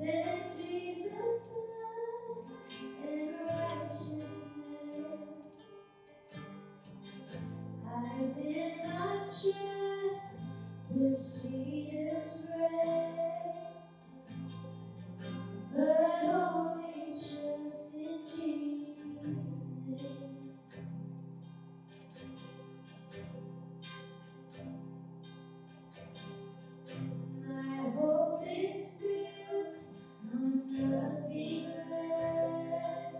Then Jesus' blood and righteousness. I did not trust the sweetest frame, but only trust in Jesus' name. My hope is built on nothing less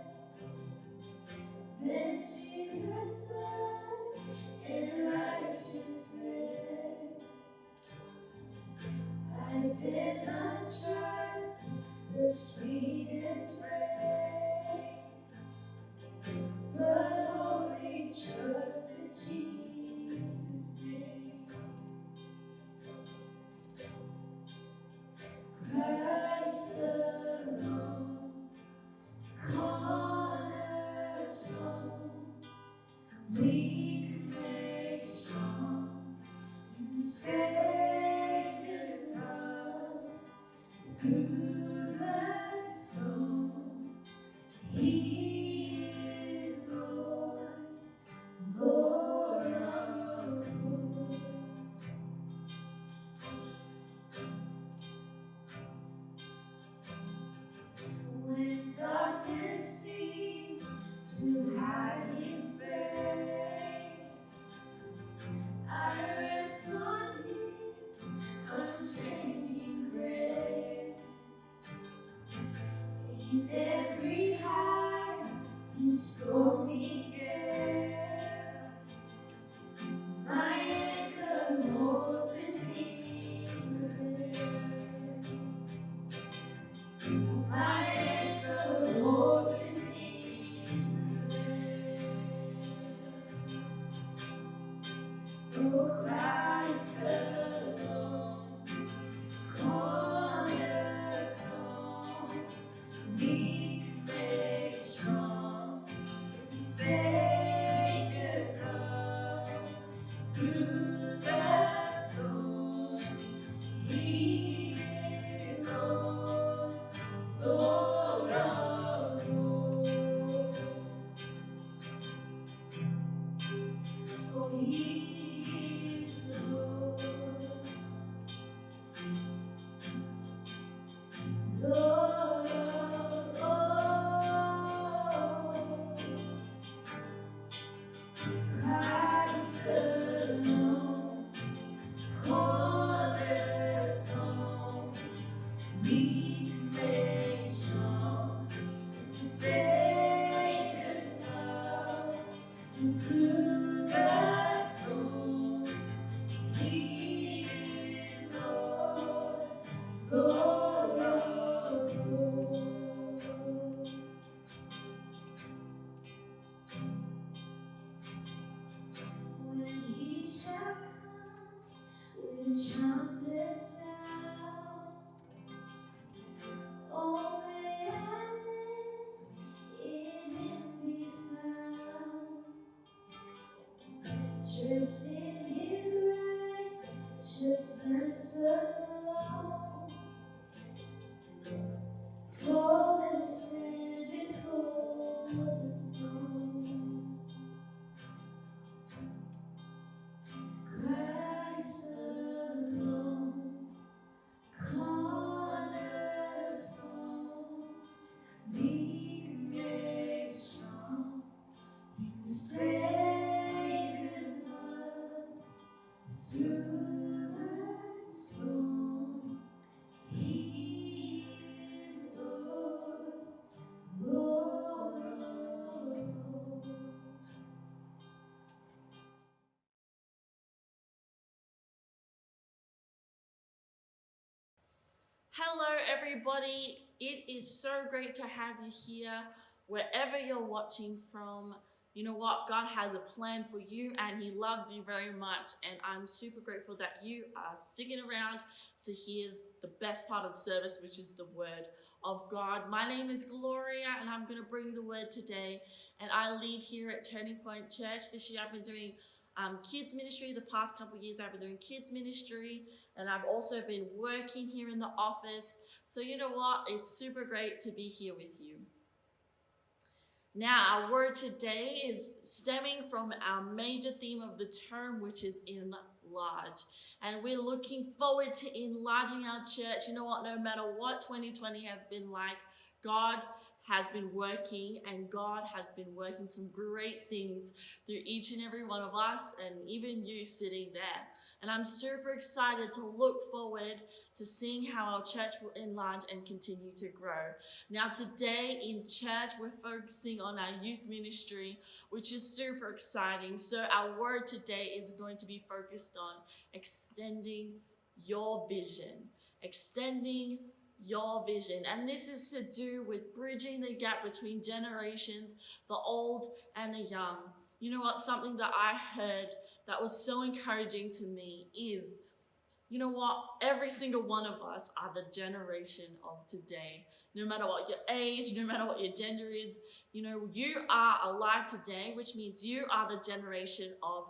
than Jesus' blood and righteousness. I did not trust the sweetest frame, but only trust in Jesus' name. Christ alone, cornerstone, weak made strong, in Savior's love, through the storm. He is Lord, Lord of all. When darkness seems to hide His face, I rest on His unchanging grace. In every high and stormy gale, my anchor holds in me. My anchor holds in me. Oh, Christ alone, cornerstone, weak made strong, Savior's love, through the storm. He is Lord, Lord of all. Oh, He is Lord, Lord of all. Christ alone, cornerstone, weak made strong, Savior's love, through the storm. He is Lord, Lord of all. When He shall come with trumpets sound, all may in Him be found. Dressed in His righteousness alone, fall and stand before the throne. Christ alone, cornerstone, weak made strong, in Savior's love, through the storm. He is Lord, Lord of all. Hello everybody, it is so great to have you here wherever you're watching from. You know what, God has a plan for you and He loves you very much, and I'm super grateful that you are sticking around to hear the best part of the service, which is the Word of God. My name is Gloria and I'm going to bring you the Word today, and I lead here at Turning Point Church. This year I've been doing kids ministry. The past couple of years I've been doing kids ministry, and I've also been working here in the office. So you know what? It's super great to be here with you. Now, our word today is stemming from our major theme of the term, which is enlarge. And we're looking forward to enlarging our church. You know what? No matter what 2020 has been like, God has been working, and God has been working some great things through each and every one of us, and even you sitting there. And I'm super excited to look forward to seeing how our church will enlarge and continue to grow. Now, today in church, we're focusing on our youth ministry, which is super exciting. So our word today is going to be focused on extending your vision. Extending your vision. And this is to do with bridging the gap between generations, the old and the young. You know what? Something that I heard that was so encouraging to me is, you know what? Every single one of us are the generation of today. No matter what your age, no matter what your gender is, you know, you are alive today, which means you are the generation of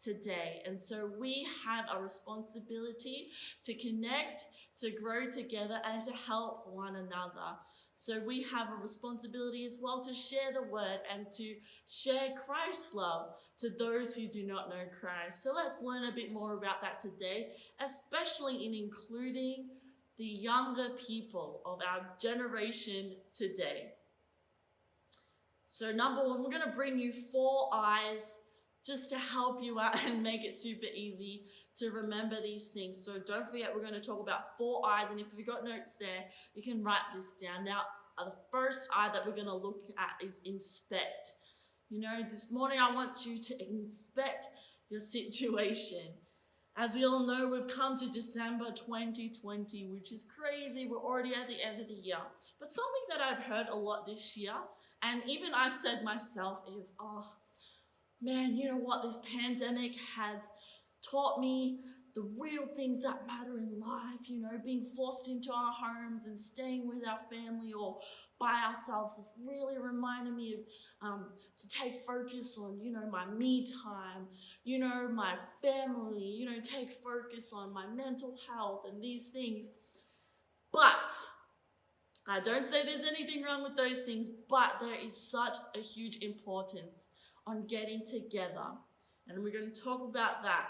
today. And so we have a responsibility to connect, to grow together, and to help one another. So we have a responsibility as well to share the word and to share Christ's love to those who do not know Christ. So let's learn a bit more about that today, especially in including the younger people of our generation today. So number one, we're going to bring you 4 eyes just to help you out and make it super easy to remember these things. So don't forget, we're going to talk about 4 eyes. And if you've got notes there, you can write this down. Now, the first eye that we're going to look at is inspect. You know, this morning I want you to inspect your situation. As we all know, we've come to December 2020, which is crazy. We're already at the end of the year. But something that I've heard a lot this year, and even I've said myself, is, man, you know what? This pandemic has taught me the real things that matter in life, you know, being forced into our homes and staying with our family or by ourselves has really reminded me of to take focus on, you know, my me time, you know, my family, you know, take focus on my mental health and these things. But I don't say there's anything wrong with those things, but there is such a huge importance on getting together. And we're going to talk about that.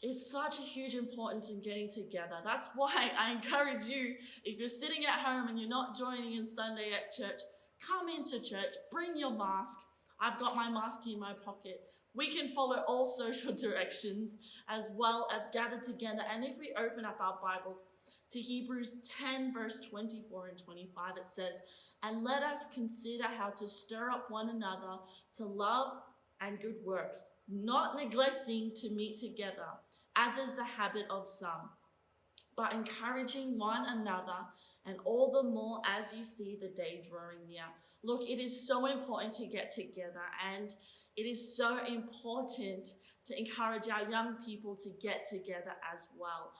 It's such a huge importance in getting together. That's why I encourage you, if you're sitting at home and you're not joining in Sunday at church, come into church, bring your mask. I've got my mask in my pocket. We can follow all social directions as well as gather together. And if we open up our Bibles to Hebrews 10 verse 24 and 25, it says, "And let us consider how to stir up one another to love and good works, not neglecting to meet together, as is the habit of some, but encouraging one another, and all the more as you see the day drawing near." Look, it is so important to get together, and it is so important to encourage our young people to get together as well.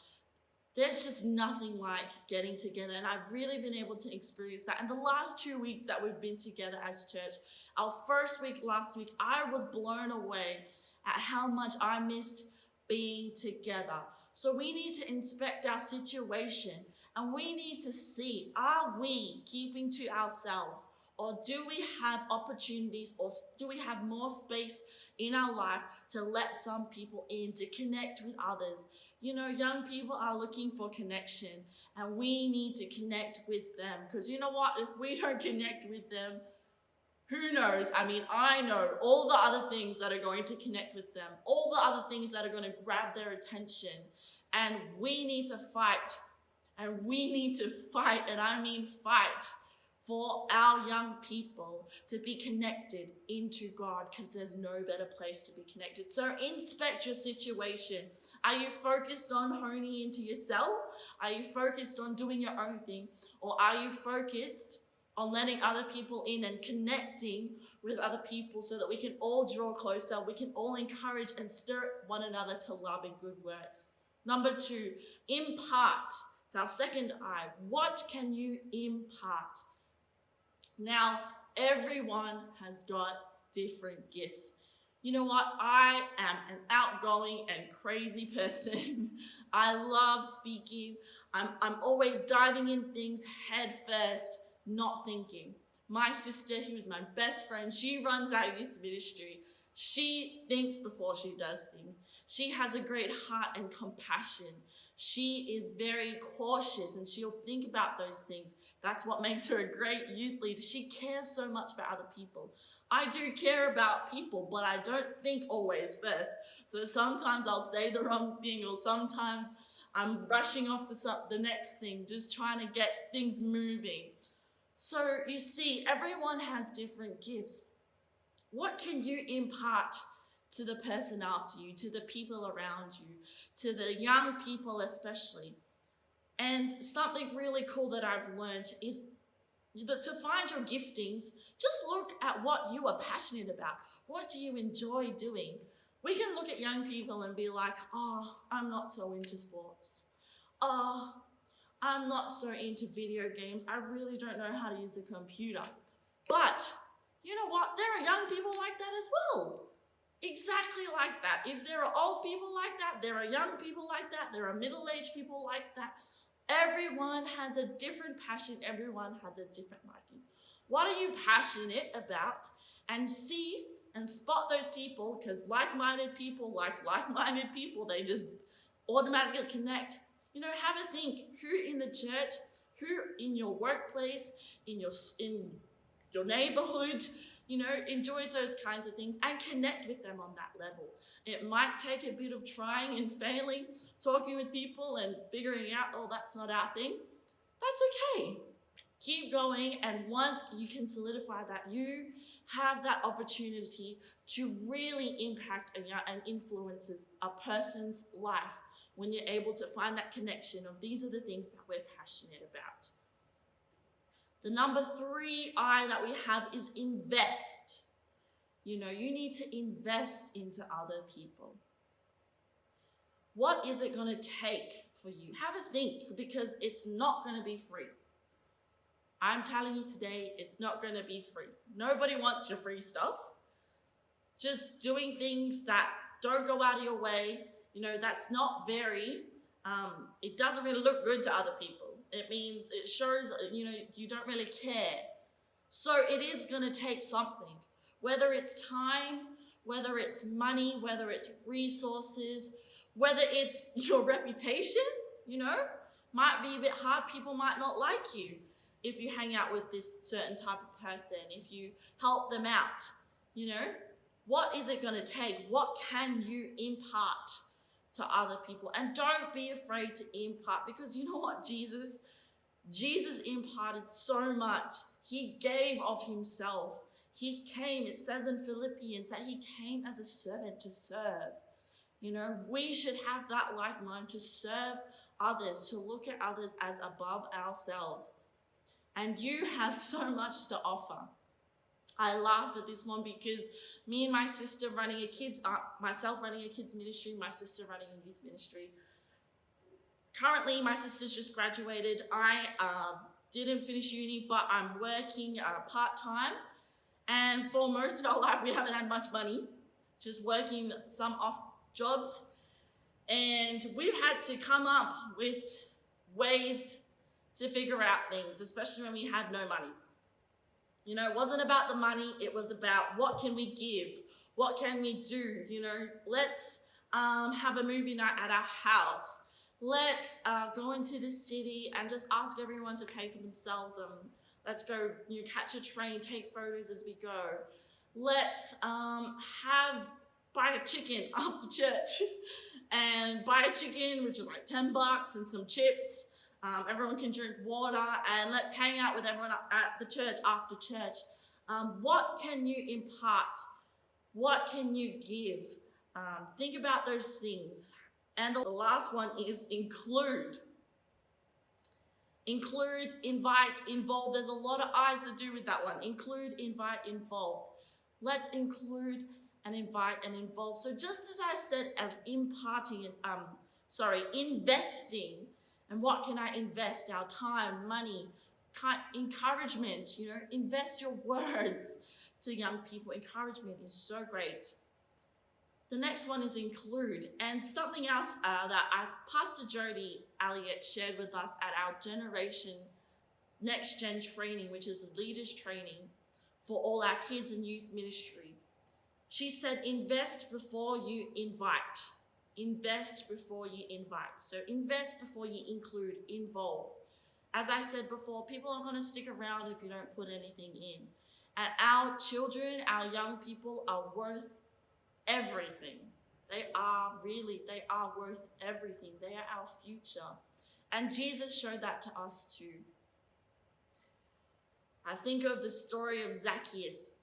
There's just nothing like getting together, and I've really been able to experience that. And the last 2 weeks that we've been together as church, our first week last week, I was blown away at how much I missed being together. So we need to inspect our situation, and we need to see, are we keeping to ourselves, or do we have opportunities, or do we have more space in our life to let some people in, to connect with others? You know, young people are looking for connection, and we need to connect with them, because you know what? If we don't connect with them, who knows? I mean, I know all the other things that are going to connect with them, all the other things that are going to grab their attention, and we need to fight, and we need to fight, and I mean fight, for our young people to be connected into God, because there's no better place to be connected. So inspect your situation. Are you focused on honing into yourself? Are you focused on doing your own thing? Or are you focused on letting other people in and connecting with other people so that we can all draw closer, we can all encourage and stir one another to love and good works? Number 2, impart. It's our second eye. What can you impart? Now, everyone has got different gifts. You know what? I am an outgoing and crazy person. I love speaking. I'm always diving in things head first, not thinking. My sister, who is my best friend, she runs our youth ministry. She thinks before she does things. She has a great heart and compassion. She is very cautious and she'll think about those things. That's what makes her a great youth leader. She cares so much about other people. I do care about people, but I don't think always first. So sometimes I'll say the wrong thing, or sometimes I'm rushing off to the next thing, just trying to get things moving. So you see, everyone has different gifts. What can you impart to the person after you, to the people around you, to the young people especially? And something really cool that I've learned is that to find your giftings, just look at what you are passionate about. What do you enjoy doing? We can look at young people and be like, oh, I'm not so into sports. Oh, I'm not so into video games. I really don't know how to use the computer. But you know what? There are young people like that as well. Exactly like that. If there are old people like that, there are young people like that, there are middle-aged people like that. Everyone has a different passion. Everyone has a different liking. What are you passionate about? And see and spot those people, because like-minded people like like-minded people, they just automatically connect. You know, have a think. Who in the church, who in your workplace, in your neighborhood, you know, enjoys those kinds of things, and connect with them on that level. It might take a bit of trying and failing, talking with people and figuring out, oh, that's not our thing. That's okay. Keep going, and once you can solidify that, you have that opportunity to really impact and influences a person's life when you're able to find that connection of these are the things that we're passionate about. The number 3 I that we have is invest. You know, you need to invest into other people. What is it going to take for you? Have a think, because it's not going to be free. I'm telling you today, it's not going to be free. Nobody wants your free stuff. Just doing things that don't go out of your way, you know, that's not very, it doesn't really look good to other people. It means, it shows, you know, you don't really care. So it is going to take something, whether it's time, whether it's money, whether it's resources, whether it's your reputation, you know, might be a bit hard. People might not like you if you hang out with this certain type of person, if you help them out, you know. What is it going to take? What can you impart to other people? And don't be afraid to impart, because you know what? Jesus imparted so much. He gave of himself. He came, it says in Philippians, that he came as a servant to serve. You know, we should have that like mind to serve others, to look at others as above ourselves. And you have so much to offer. I laugh at this one because me and my sister running myself running a kids ministry, my sister running a youth ministry. Currently, my sister's just graduated. I didn't finish uni, but I'm working part-time. And for most of our life, we haven't had much money, just working some off jobs. And we've had to come up with ways to figure out things, especially when we had no money. You know, it wasn't about the money, it was about what can we give? What can we do? You know, let's have a movie night at our house. Let's go into the city and just ask everyone to pay for themselves. Let's go, catch a train, take photos as we go. Let's buy a chicken after church and buy a chicken, which is like $10, and some chips. Everyone can drink water, and let's hang out with everyone at the church after church. What can you impart? What can you give? Think about those things. And the last one is include. Include, invite, involve. There's a lot of I's to do with that one. Include, invite, involved. Let's include and invite and involve. So just as I said, as investing. And what can I invest? Our time, money, encouragement, invest your words to young people. Encouragement is so great. The next one is include. And something else Pastor Jody Elliott shared with us at our Next Gen training, which is a leaders training for all our kids and youth ministry. She said, invest before you invite. Invest before you invite. So invest before you include, involve. As I said before, people aren't going to stick around if you don't put anything in. And our children, our young people are worth everything. They are worth everything. They are our future. And Jesus showed that to us too. I think of the story of Zacchaeus.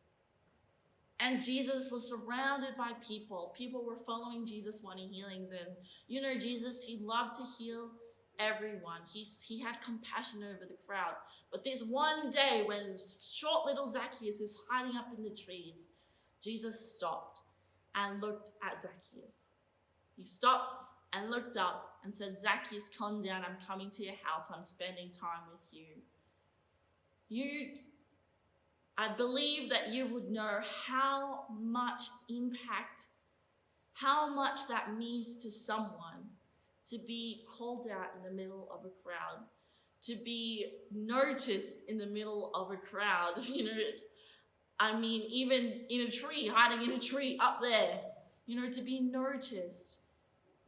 And Jesus was surrounded by people. People were following Jesus wanting healings. And Jesus, he loved to heal everyone. He had compassion over the crowds. But this one day when short little Zacchaeus is hiding up in the trees, Jesus stopped and looked at Zacchaeus. He stopped and looked up and said, Zacchaeus, calm down. I'm coming to your house. I'm spending time with you. I believe that you would know how much impact, how much that means to someone to be called out in the middle of a crowd, to be noticed in the middle of a crowd. Even in a tree, hiding in a tree up there, to be noticed.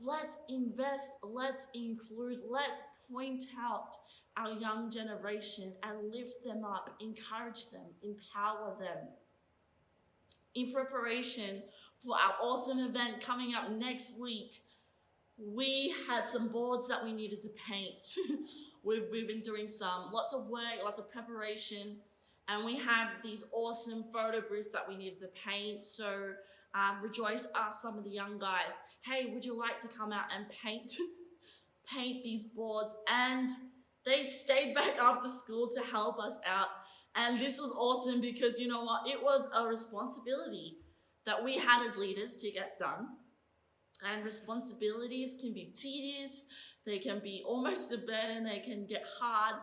Let's invest, let's include, let's point out our young generation and lift them up, encourage them, empower them. In preparation for our awesome event coming up next week, we had some boards that we needed to paint. We've been doing lots of work, lots of preparation, and we have these awesome photo booths that we needed to paint. So Rejoice asked some of the young guys, hey, would you like to come out and paint these boards? And they stayed back after school to help us out. And this was awesome because you know what? It was a responsibility that we had as leaders to get done. And responsibilities can be tedious, they can be almost a burden, they can get hard.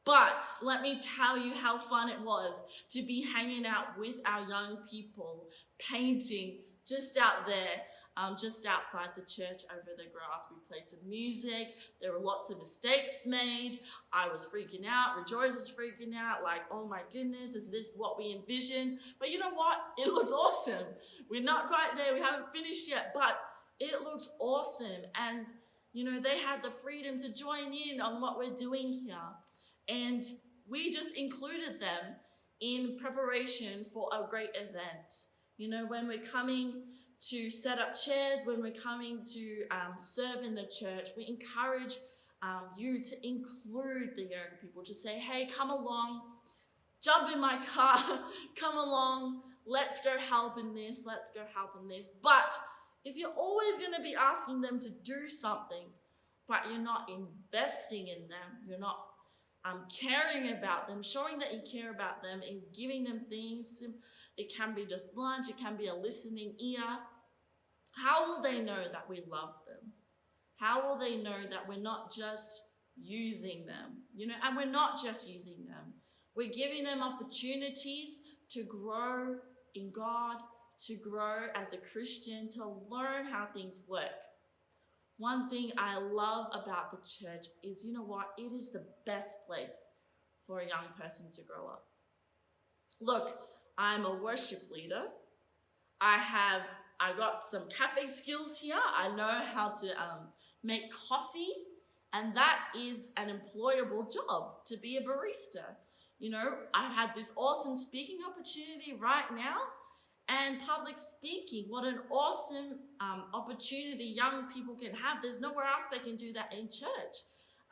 But let me tell you how fun it was to be hanging out with our young people, painting just out there, just outside the church over the grass. We played some music. There were lots of mistakes made. I was freaking out. Rejoice was freaking out, like, oh my goodness, is this what we envisioned? But you know what? It looks awesome. We're not quite there. We haven't finished yet, but it looks awesome. And, they had the freedom to join in on what we're doing here. And we just included them in preparation for a great event. When we're coming to set up chairs, when we're coming to serve in the church, we encourage you to include the young people, to say, hey, come along, jump in my car, come along, let's go help in this, let's go help in this. But if you're always going to be asking them to do something, but you're not investing in them, you're not caring about them, showing that you care about them and giving them things, it can be just lunch, it can be a listening ear. How will they know that we love them? How will they know that we're not just using them? And we're not just using them. We're giving them opportunities to grow in God, to grow as a Christian, to learn how things work. One thing I love about the church is, it is the best place for a young person to grow up. Look, I'm a worship leader. I got some cafe skills here. I know how to make coffee, and that is an employable job, to be a barista. I've had this awesome speaking opportunity right now. And public speaking, what an awesome opportunity young people can have. There's nowhere else they can do that in church.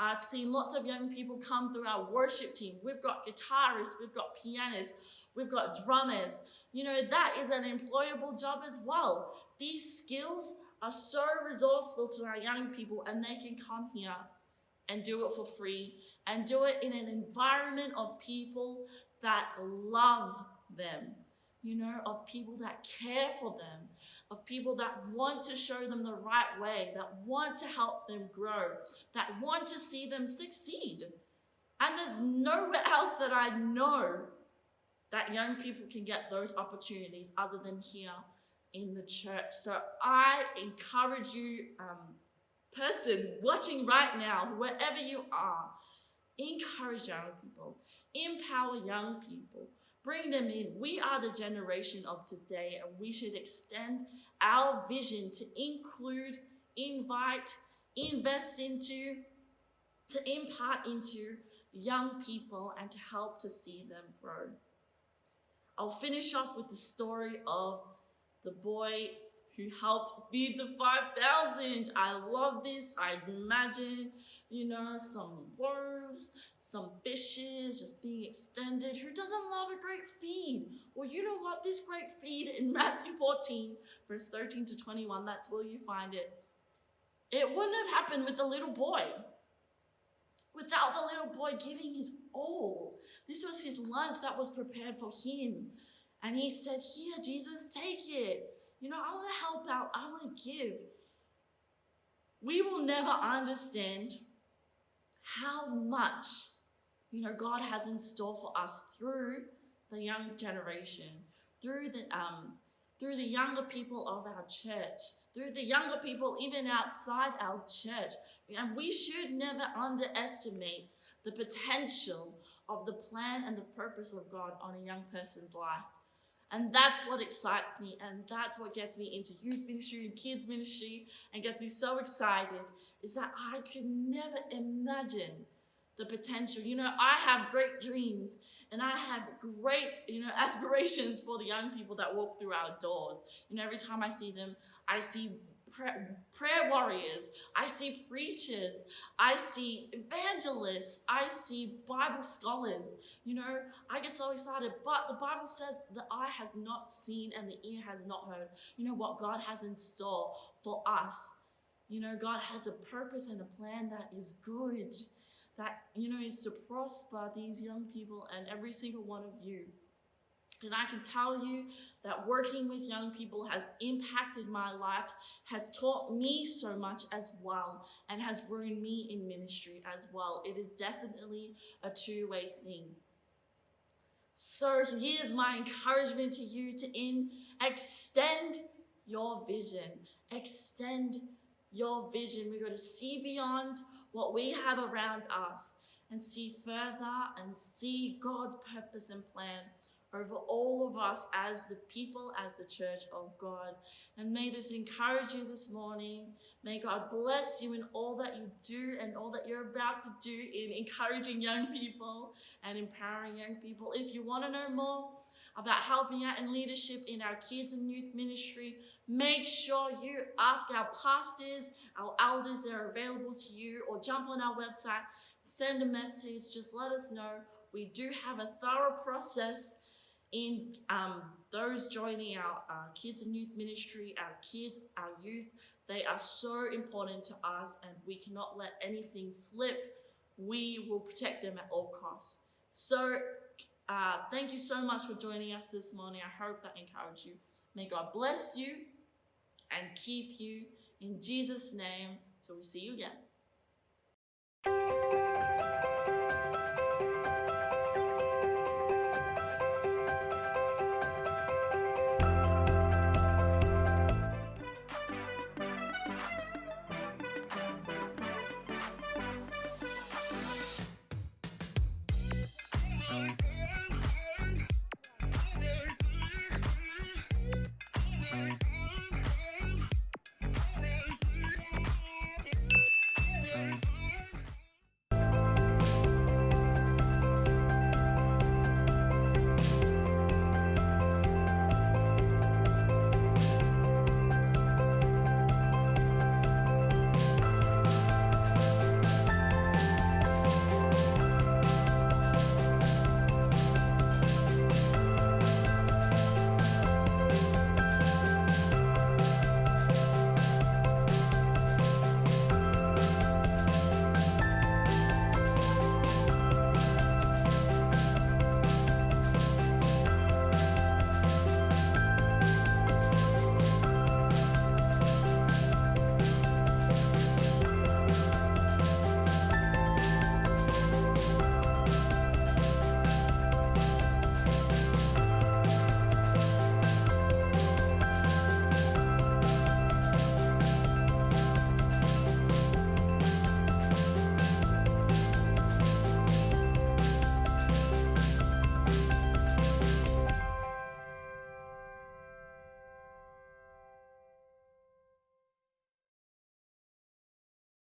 I've seen lots of young people come through our worship team. We've got guitarists, we've got pianists, we've got drummers. That is an employable job as well. These skills are so resourceful to our young people, and they can come here and do it for free and do it in an environment of people that love them. Of people that care for them, of people that want to show them the right way, that want to help them grow, that want to see them succeed. And there's nowhere else that I know that young people can get those opportunities other than here in the church. So I encourage you, person watching right now, wherever you are, encourage young people, empower young people, bring them in. We are the generation of today, and we should extend our vision to include, invite, invest into, to impart into young people and to help to see them grow. I'll finish off with the story of the boy who helped feed the 5,000. I love this. I imagine, some loaves, some fishes just being extended. Who doesn't love a great feed? Well, you know what? This great feed in Matthew 14, verse 13 to 21, that's where you find it. It wouldn't have happened with the little boy. Without the little boy giving his all. This was his lunch that was prepared for him. And he said, "Here, Jesus, take it. I want to help out. I want to give." We will never understand how much, God has in store for us through the young generation, through the younger people of our church, through the younger people even outside our church. And we should never underestimate the potential of the plan and the purpose of God on a young person's life. And that's what excites me, and that's what gets me into youth ministry and kids ministry and gets me so excited, is that I could never imagine the potential. I have great dreams, and I have great, aspirations for the young people that walk through our doors. Every time I see them, I see prayer warriors, I see preachers, I see evangelists, I see Bible scholars. I get so excited. But the Bible says the eye has not seen and the ear has not heard, what God has in store for us. God has a purpose and a plan that is good, that, is to prosper these young people and every single one of you. And I can tell you that working with young people has impacted my life, has taught me so much as well, and has grown me in ministry as well. It is definitely a two-way thing. So here's my encouragement to you to extend your vision. Extend your vision. We've got to see beyond what we have around us and see further and see God's purpose and plan over all of us as the people, as the church of God. And may this encourage you this morning. May God bless you in all that you do and all that you're about to do in encouraging young people and empowering young people. If you want to know more about helping out in leadership in our kids and youth ministry, make sure you ask our pastors, our elders. They're available to you, or jump on our website, send a message, just let us know. We do have a thorough process in those joining our kids and youth ministry, our kids, our youth. They are so important to us, and we cannot let anything slip. We will protect them at all costs. So thank you so much for joining us this morning. I hope that encouraged you. May God bless you and keep you in Jesus' name till we see you again.